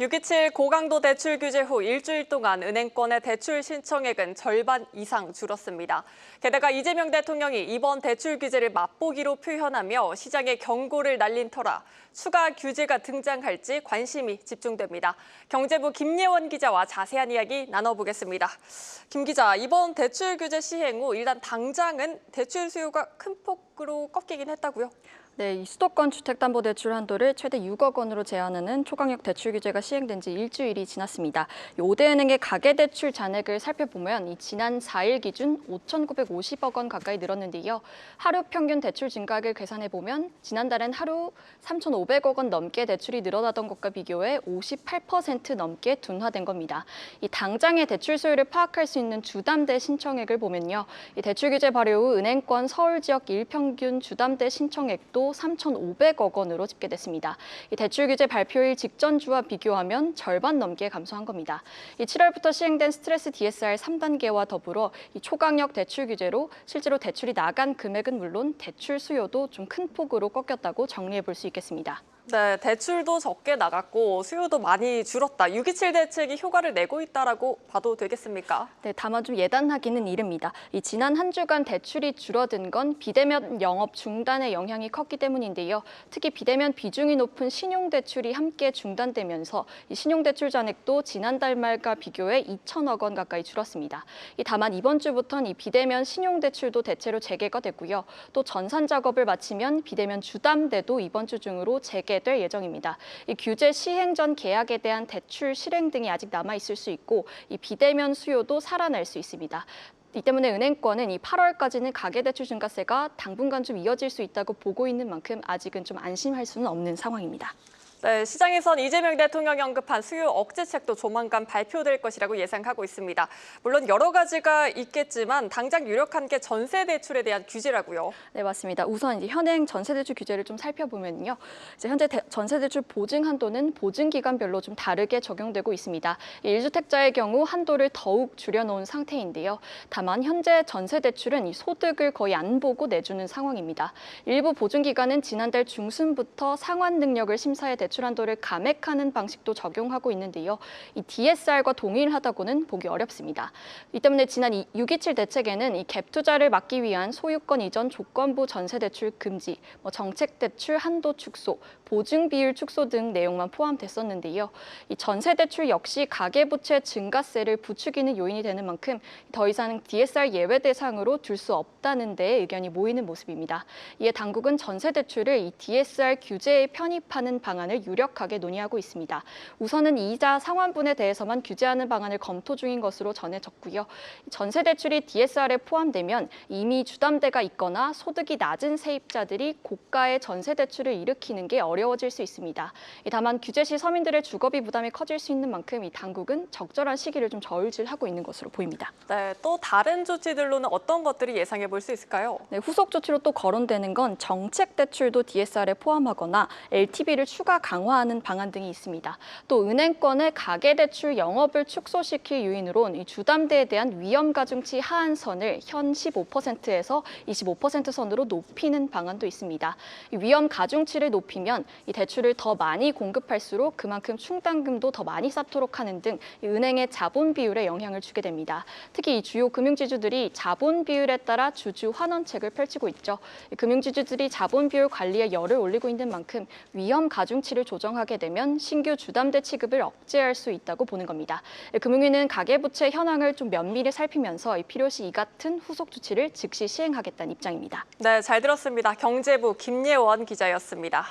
6.27 고강도 대출 규제 후 일주일 동안 은행권의 대출 신청액은 절반 이상 줄었습니다. 게다가 이재명 대통령이 이번 대출 규제를 맛보기로 표현하며 시장에 경고를 날린 터라 추가 규제가 등장할지 관심이 집중됩니다. 경제부 김예원 기자와 자세한 이야기 나눠보겠습니다. 김 기자, 이번 대출 규제 시행 후 일단 당장은 대출 수요가 큰 폭으로 꺾이긴 했다고요? 네, 이 수도권 주택담보대출 한도를 최대 6억 원으로 제한하는 초강력 대출 규제가 시행된 지 일주일이 지났습니다. 5대 은행의 가계대출 잔액을 살펴보면 지난 4일 기준 5,950억 원 가까이 늘었는데요. 하루 평균 대출 증가액을 계산해보면 지난달엔 하루 3,500억 원 넘게 대출이 늘어나던 것과 비교해 58% 넘게 둔화된 겁니다. 이 당장의 대출 수요를 파악할 수 있는 주담대 신청액을 보면요. 이 대출 규제 발효 후 은행권 서울 지역 일평균 주담대 신청액도 3,500억 원으로 집계됐습니다. 이 대출 규제 발표일 직전 주와 비교하면 절반 넘게 감소한 겁니다. 7월부터 시행된 스트레스 DSR 3단계와 더불어 이 초강력 대출 규제로 실제로 대출이 나간 금액은 물론 대출 수요도 좀 큰 폭으로 꺾였다고 정리해 볼 수 있겠습니다. 네, 대출도 적게 나갔고 수요도 많이 줄었다. 6.27 대책이 효과를 내고 있다라고 봐도 되겠습니까? 네, 다만 좀 예단하기는 이릅니다. 지난 한 주간 대출이 줄어든 건 비대면 영업 중단의 영향이 컸기 때문인데요. 특히 비대면 비중이 높은 신용대출이 함께 중단되면서 이 신용대출 잔액도 지난달 말과 비교해 2천억 원 가까이 줄었습니다. 다만 이번 주부터는 이 비대면 신용대출도 대체로 재개가 됐고요. 또 전산 작업을 마치면 비대면 주담대도 이번 주 중으로 재개될 예정입니다. 이 규제 시행 전 계약에 대한 대출 실행 등이 아직 남아 있을 수 있고 이 비대면 수요도 살아날 수 있습니다. 이 때문에 은행권은 이 8월까지는 가계대출 증가세가 당분간 좀 이어질 수 있다고 보고 있는 만큼 아직은 좀 안심할 수는 없는 상황입니다. 네, 시장에선 이재명 대통령이 언급한 수요 억제책도 조만간 발표될 것이라고 예상하고 있습니다. 물론 여러 가지가 있겠지만 당장 유력한 게 전세 대출에 대한 규제라고요. 네, 맞습니다. 우선 현행 전세 대출 규제를 좀 살펴보면요. 현재 전세 대출 보증 한도는 보증 기간별로 좀 다르게 적용되고 있습니다. 1주택자의 경우 한도를 더욱 줄여놓은 상태인데요. 다만 현재 전세 대출은 이 소득을 거의 안 보고 내주는 상황입니다. 일부 보증 기관은 지난달 중순부터 상환 능력을 심사해 대출 한도를 감액하는 방식도 적용하고 있는데요. 이 DSR과 동일하다고는 보기 어렵습니다. 이 때문에 지난 6.27 대책에는 이 갭 투자를 막기 위한 소유권 이전 조건부 전세 대출 금지, 정책 대출 한도 축소, 보증 비율 축소 등 내용만 포함됐었는데요. 이 전세 대출 역시 가계부채 증가세를 부추기는 요인이 되는 만큼 더 이상 DSR 예외 대상으로 둘 수 없다는 데 의견이 모이는 모습입니다. 이에 당국은 전세 대출을 이 DSR 규제에 편입하는 방안을 유력하게 논의하고 있습니다. 우선은 이자 상환분에 대해서만 규제하는 방안을 검토 중인 것으로 전해졌고요. 전세 대출이 DSR에 포함되면 이미 주담대가 있거나 소득이 낮은 세입자들이 고가의 전세 대출을 일으키는 게 어려워질 수 있습니다. 다만 규제 시 서민들의 주거비 부담이 커질 수 있는 만큼 이 당국은 적절한 시기를 좀 저울질하고 있는 것으로 보입니다. 네, 또 다른 조치들로는 어떤 것들이 예상해 볼 수 있을까요? 네, 후속 조치로 또 거론되는 건 정책 대출도 DSR에 포함하거나 LTV를 추가 강화하는 방안 등이 있습니다. 또 은행권의 가계대출 영업을 축소시킬 요인으로는 이 주담대에 대한 위험 가중치 하한선을 현 15%에서 25% 선으로 높이는 방안도 있습니다. 이 위험 가중치를 높이면 이 대출을 더 많이 공급할수록 그만큼 충당금도 더 많이 쌓도록 하는 등 이 은행의 자본 비율에 영향을 주게 됩니다. 특히 이 주요 금융지주들이 자본 비율에 따라 주주 환원책을 펼치고 있죠. 이 금융지주들이 자본 비율 관리에 열을 올리고 있는 만큼 위험 가중치를 조정하게 되면 신규 주담대 취급을 억제할 수 있다고 보는 겁니다. 금융위는 가계부채 현황을 좀 면밀히 살피면서 필요시 이 같은 후속 조치를 즉시 시행하겠다는 입장입니다. 네, 잘 들었습니다. 경제부 김예원 기자였습니다.